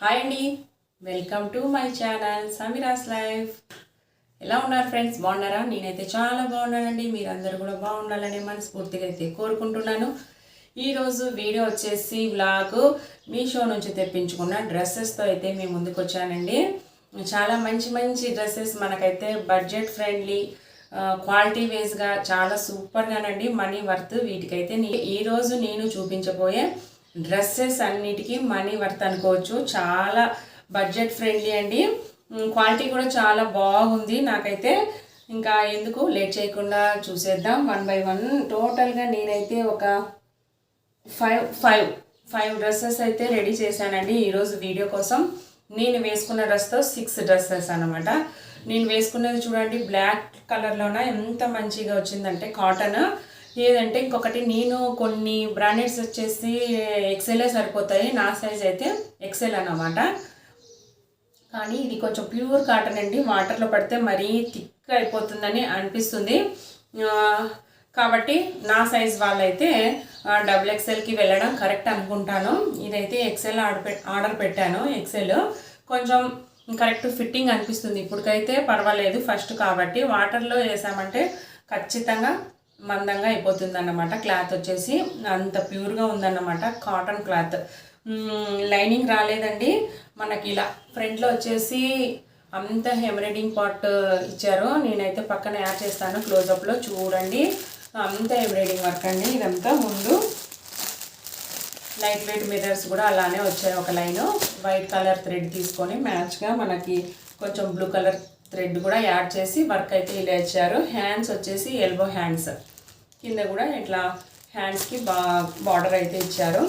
Hi అండి, welcome to my channel Sameera's life. ఎలా ఉన్నారు ఫ్రెండ్స్? బాగున్నారా? నేనైతే చాలా బాగున్నానండి. మీరందరూ కూడా బాగుండాలని మనస్ఫూర్తిగా అయితే కోరుకుంటున్నాను. ఈరోజు వీడియో వచ్చేసి వ్లాగ్ మీషో నుంచి తెప్పించుకున్న డ్రెస్సెస్తో అయితే మేము ముందుకు వచ్చానండి. చాలా మంచి మంచి డ్రెస్సెస్ మనకైతే బడ్జెట్ ఫ్రెండ్లీ, క్వాలిటీ వైజ్గా చాలా సూపర్గానండి, మనీ వర్త్. వీటికైతే ఈరోజు నేను చూపించబోయే డ్రెస్సెస్ అన్నిటికీ మనీ వర్త్ అనుకోవచ్చు. చాలా బడ్జెట్ ఫ్రెండ్లీ అండి, క్వాలిటీ కూడా చాలా బాగుంది. నాకైతే ఇంకా ఎందుకు లేట్ చేయకుండా చూసేద్దాం వన్ బై వన్. టోటల్గా నేనైతే ఒక ఫైవ్ డ్రెస్సెస్ అయితే రెడీ చేశానండి ఈరోజు వీడియో కోసం. నేను వేసుకున్న డ్రెస్తో 6 డ్రెస్సెస్ అనమాట. నేను వేసుకున్నది చూడండి, బ్లాక్ కలర్లోన ఎంత మంచిగా వచ్చిందంటే కాటన్. ఏదంటే ఇంకొకటి, నేను కొన్ని బ్రాండెడ్స్ వచ్చేసి ఎక్సెలే సరిపోతాయి, నా సైజ్ అయితే ఎక్సెల్ అన్నమాట. కానీ ఇది కొంచెం ప్యూర్ కాటన్ అండి, వాటర్లో పడితే మరీ థిక్ అయిపోతుందని అనిపిస్తుంది. కాబట్టి నా సైజ్ వాళ్ళైతే XXLకి వెళ్ళడం కరెక్ట్ అనుకుంటాను. ఇదైతే ఎక్సెల్ ఆర్డర్ పెట్టాను. ఎక్సెల్ కొంచెం కరెక్ట్ ఫిట్టింగ్ అనిపిస్తుంది. ఇప్పటికైతే పర్వాలేదు, ఫస్ట్ కాబట్టి. వాటర్లో వేసామంటే ఖచ్చితంగా మందంగా అయిపోతుంది అన్నమాట. క్లాత్ వచ్చేసి అంత ప్యూర్గా ఉందన్నమాట, కాటన్ క్లాత్. లైనింగ్ రాలేదండి మనకి. ఇలా ఫ్రంట్లో వచ్చేసి అంత ఎంబ్రాయిడింగ్ పార్ట్ ఇచ్చారు. నేనైతే పక్కన యాడ్ చేస్తాను క్లోజప్లో, చూడండి. అంత ఎంబ్రాయిడింగ్ వర్క్ అండి ఇదంతా. ముందు లైట్ వెయిట్ మిర్రర్స్ కూడా అలానే వచ్చాయి. ఒక లైను వైట్ కలర్ థ్రెడ్ తీసుకొని మ్యాచ్గా మనకి కొంచెం బ్లూ కలర్ థ్రెడ్ కూడా యాడ్ చేసి వర్క్ అయితే ఇలా ఇచ్చారు. హ్యాండ్స్ వచ్చేసి ఎల్బో హ్యాండ్స్, కింద కూడా ఇట్లా హ్యాండ్స్కి బార్డర్ అయితే ఇచ్చారు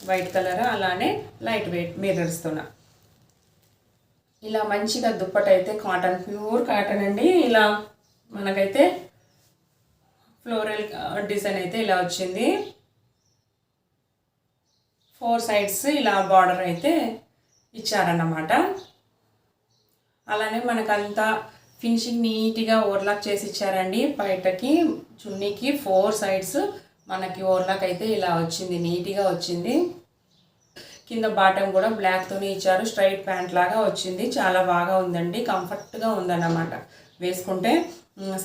వైట్ కలర్. అలానే లైట్ వెయిట్ మిర్రర్స్తోన ఇలా మంచిగా దుప్పట అయితే కాటన్, ప్యూర్ కాటన్ అండి. ఇలా మనకైతే ఫ్లోరల్ డిజైన్ అయితే ఇలా వచ్చింది. 4 సైడ్స్ ఇలా బార్డర్ అయితే ఇచ్చారన్నమాట. అలానే మనకంతా ఫినిషింగ్ నీట్గా ఓవర్లాక్ చేసి ఇచ్చారండి. బయటకి చున్నీకి 4 సైడ్స్ మనకి ఓవర్లాక్ అయితే ఇలా వచ్చింది, నీట్గా వచ్చింది. కింద బాటమ్ కూడా బ్లాక్తోనే ఇచ్చారు, స్ట్రైట్ ప్యాంట్ లాగా వచ్చింది. చాలా బాగా ఉందండి, కంఫర్ట్గా ఉందన్నమాట వేసుకుంటే.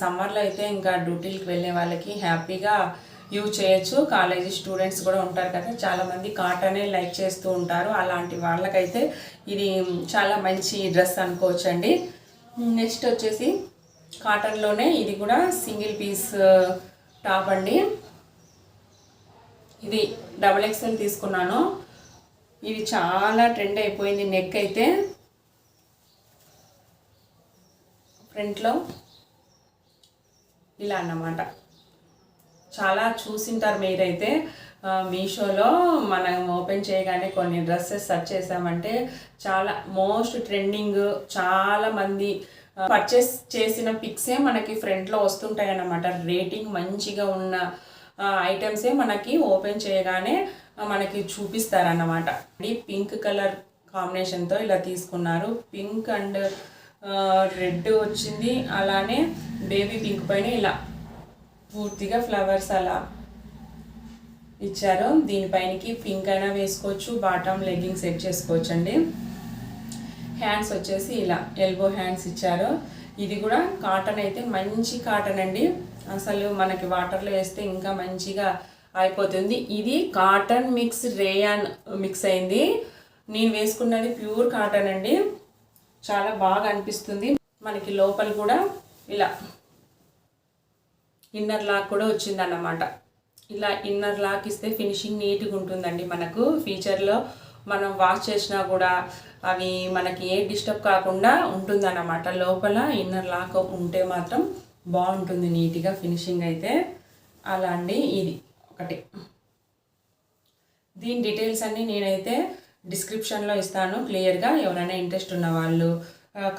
సమ్మర్లో అయితే ఇంకా డ్యూటీలకు వెళ్ళే వాళ్ళకి హ్యాపీగా యూజ్ చేయొచ్చు. కాలేజీ స్టూడెంట్స్ కూడా ఉంటారు కదా, చాలామంది కాటనే లైక్ చేస్తూ ఉంటారు. అలాంటి వాళ్ళకైతే ఇది చాలా మంచి డ్రెస్ అనుకోవచ్చండి. నెక్స్ట్ వచ్చేసి కాటన్లోనే ఇది కూడా సింగిల్ పీస్ టాప్ అండి. ఇది XXL తీసుకున్నాను. ఇది చాలా ట్రెండ్ అయిపోయింది. నెక్ అయితే ఫ్రంట్లో ఇలా అన్నమాట. చాలా చూసింటారు మీరైతే. మీషోలో మనం ఓపెన్ చేయగానే కొన్ని డ్రెస్సెస్ సెర్చ్ చేసామంటే చాలా మోస్ట్ ట్రెండింగ్, చాలామంది పర్చేస్ చేసిన పిక్సే మనకి ఫ్రంట్లో వస్తుంటాయి అన్నమాట. రేటింగ్ మంచిగా ఉన్న ఐటమ్సే మనకి ఓపెన్ చేయగానే మనకి చూపిస్తారన్నమాట. పింక్ కలర్ కాంబినేషన్తో ఇలా తీసుకున్నారు. పింక్ అండ్ రెడ్ వచ్చింది. అలానే బేబీ పింక్ పైన ఇలా పూర్తిగా ఫ్లవర్స్ అలా ఇచ్చారు. దీనిపైనకి పింక్ అయినా వేసుకోవచ్చు, బాటమ్ లెగ్గింగ్ సెట్ చేసుకోవచ్చు అండి. హ్యాండ్స్ వచ్చేసి ఇలా ఎల్బో హ్యాండ్స్ ఇచ్చారు. ఇది కూడా కాటన్ అయితే మంచి కాటన్ అండి, అసలు మనకి వాటర్లో వేస్తే ఇంకా మంచిగా అయిపోతుంది. ఇది కాటన్ మిక్స్ రేయాన్ మిక్స్ అయింది. నేను వేసుకున్నది ప్యూర్ కాటన్ అండి, చాలా బాగా అనిపిస్తుంది. మనకి లోపల కూడా ఇలా ఇన్నర్ లాక్ కూడా వచ్చిందన్నమాట. ఇలా ఇన్నర్ లాక్ ఇస్తే ఫినిషింగ్ నీట్గా ఉంటుందండి. మనకు ఫ్యూచర్లో మనం వాష్ చేసినా కూడా అవి మనకి ఏ డిస్టర్బ్ కాకుండా ఉంటుందన్నమాట. లోపల ఇన్నర్ లాక్ ఉంటే మాత్రం బాగుంటుంది నీట్గా ఫినిషింగ్ అయితే. అలా అండి, ఇది ఒకటి. దీని డీటెయిల్స్ అన్నీ నేనైతే డిస్క్రిప్షన్లో ఇస్తాను క్లియర్గా. ఎవరైనా ఇంట్రెస్ట్ ఉన్న వాళ్ళు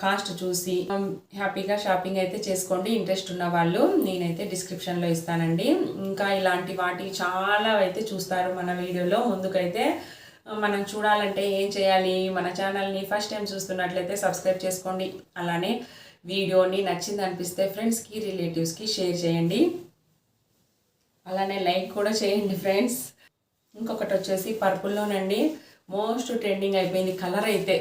కాస్ట్ చూసి హ్యాపీగా షాపింగ్ అయితే చేసుకోండి. ఇంట్రెస్ట్ ఉన్న వాళ్ళు నేనైతే డిస్క్రిప్షన్లో ఇస్తానండి. ఇంకా ఇలాంటి వాటి చాలా అయితే చూస్తారు మన వీడియోలో. ముందుకైతే మనం చూడాలంటే ఏం చేయాలి? మన ఛానల్ని ఫస్ట్ టైం చూస్తున్నట్లయితే సబ్స్క్రైబ్ చేసుకోండి. అలానే వీడియోని నచ్చింది అనిపిస్తే ఫ్రెండ్స్కి, రిలేటివ్స్కి షేర్ చేయండి. అలానే లైక్ కూడా చేయండి ఫ్రెండ్స్. ఇంకొకటి వచ్చేసి పర్పుల్లోనండి మోస్ట్ ట్రెండింగ్ అయిపోయింది. కలర్ అయితే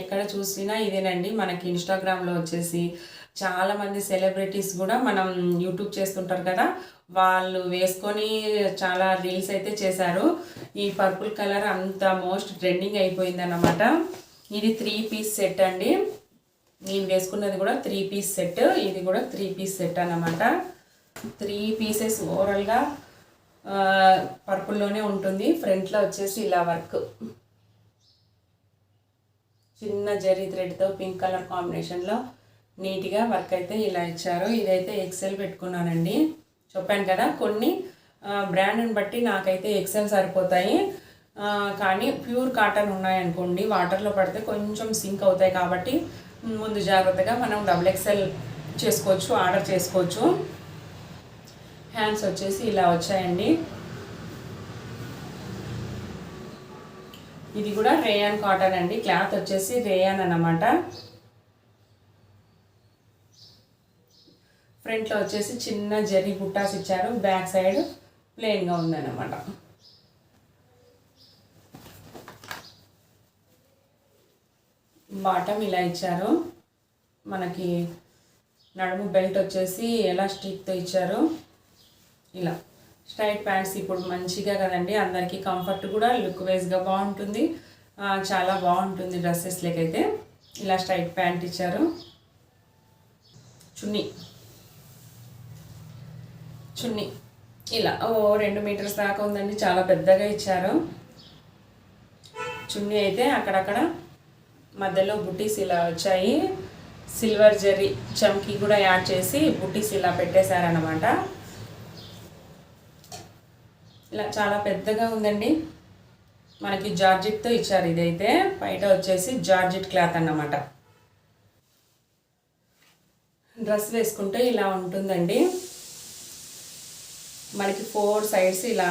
ఎక్కడ చూసినా ఇదేనండి. మనకి ఇన్స్టాగ్రామ్లో వచ్చేసి చాలామంది సెలబ్రిటీస్ కూడా మనం యూట్యూబ్ చేస్తుంటారు కదా, వాళ్ళు వేసుకొని చాలా రీల్స్ అయితే చేశారు. ఈ పర్పుల్ కలర్ అంత మోస్ట్ ట్రెండింగ్ అయిపోయింది అన్నమాట. ఇది 3 పీస్ సెట్ అండి. నేను వేసుకున్నది కూడా 3 పీస్ సెట్. ఇది కూడా 3 పీస్ సెట్ అన్నమాట. 3 పీసెస్ ఓవరాల్గా పర్పుల్లోనే ఉంటుంది. ఫ్రంట్లో వచ్చేసి ఇలా వర్క్, చిన్న జరీ థ్రెడ్తో పింక్ కలర్ కాంబినేషన్లో నీట్గా వర్క్ అయితే ఇలా ఇచ్చారు. ఇదైతే ఎక్సెల్ పెట్టుకున్నానండి. చెప్పాను కదా, కొన్ని బ్రాండ్ని బట్టి నాకైతే ఎక్సెల్ సరిపోతాయి. కానీ ప్యూర్ కాటన్ ఉన్నాయనుకోండి, వాటర్లో పడితే కొంచెం సింక్ అవుతాయి. కాబట్టి ముందు జాగ్రత్తగా మనం XXL చేసుకోవచ్చు, ఆర్డర్ చేసుకోవచ్చు. హ్యాండ్స్ వచ్చేసి ఇలా వచ్చాయండి. ఇది కూడా రేయాన్ కాటన్ అండి. క్లాత్ వచ్చేసి రేయాన్ అన్నమాట. ఫ్రంట్లో వచ్చేసి చిన్న జరీ బుట్టాస్ ఇచ్చారు. బ్యాక్ సైడ్ ప్లెయిన్గా ఉందన్నమాట. బాటమ్ ఇలా ఇచ్చారు. మనకి నడుము బెల్ట్ వచ్చేసి ఎలాస్టిక్తో ఇచ్చారు. ఇలా స్ట్రైట్ ప్యాంట్స్ ఇప్పుడు మంచిగా కదండి, అందరికీ కంఫర్ట్ కూడా, లుక్ వైజ్గా బాగుంటుంది, చాలా బాగుంటుంది డ్రెస్సెస్ లేకైతే. ఇలా స్ట్రైట్ ప్యాంట్ ఇచ్చారు. చున్నీ ఇలా 2 మీటర్స్ దాకా ఉందండి, చాలా పెద్దగా ఇచ్చారు. చున్నీ అయితే అక్కడక్కడ మధ్యలో బుట్టీస్ ఇలా వచ్చాయి. సిల్వర్ జరీ చమ్కీ కూడా యాడ్ చేసి బుట్టీస్ ఇలా పెట్టేశారనమాట. ఇలా చాలా పెద్దగా ఉందండి. మనకి జార్జెట్తో ఇచ్చారు. ఇదైతే బయట వచ్చేసి జార్జెట్ క్లాత్ అన్నమాట. డ్రెస్ వేసుకుంటే ఇలా ఉంటుందండి. మనకి 4 సైడ్స్ ఇలా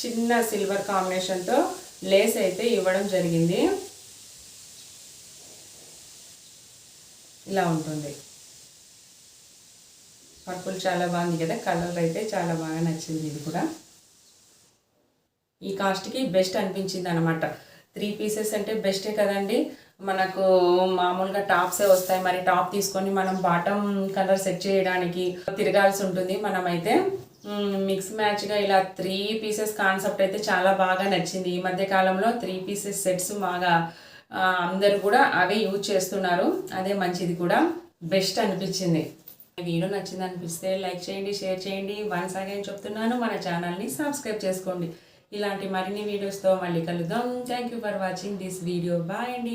చిన్న సిల్వర్ కాంబినేషన్తో లేస్ అయితే ఇవ్వడం జరిగింది. ఇలా ఉంటుంది. పర్పుల్ చాలా బాగుంది కదా, కలర్ అయితే చాలా బాగా నచ్చింది. ఇది కూడా ఈ కాస్ట్కి బెస్ట్ అనిపించింది అనమాట. 3 పీసెస్ అంటే బెస్టే కదండి. మనకు మామూలుగా టాప్సే వస్తాయి, మరి టాప్ తీసుకొని మనం బాటమ్ కలర్ సెట్ చేయడానికి తిరగాల్సి ఉంటుంది. మనమైతే మిక్స్ మ్యాచ్గా ఇలా 3 పీసెస్ కాన్సెప్ట్ అయితే చాలా బాగా నచ్చింది. ఈ మధ్య కాలంలో 3 పీసెస్ సెట్స్ బాగా అందరు కూడా అవే యూజ్ చేస్తున్నారు. అదే మంచిది కూడా, బెస్ట్ అనిపించింది. వీడియో నచ్చింది అనిపిస్తే లైక్ చేయండి, షేర్ చేయండి. వన్స్ అగైన్ చెప్తున్నాను, మన ఛానల్ని సబ్స్క్రైబ్ చేసుకోండి. ఇలాంటి మరిన్ని వీడియోస్తో మళ్ళీ కలుద్దాం. Thank you for watching this video. Bye అండి.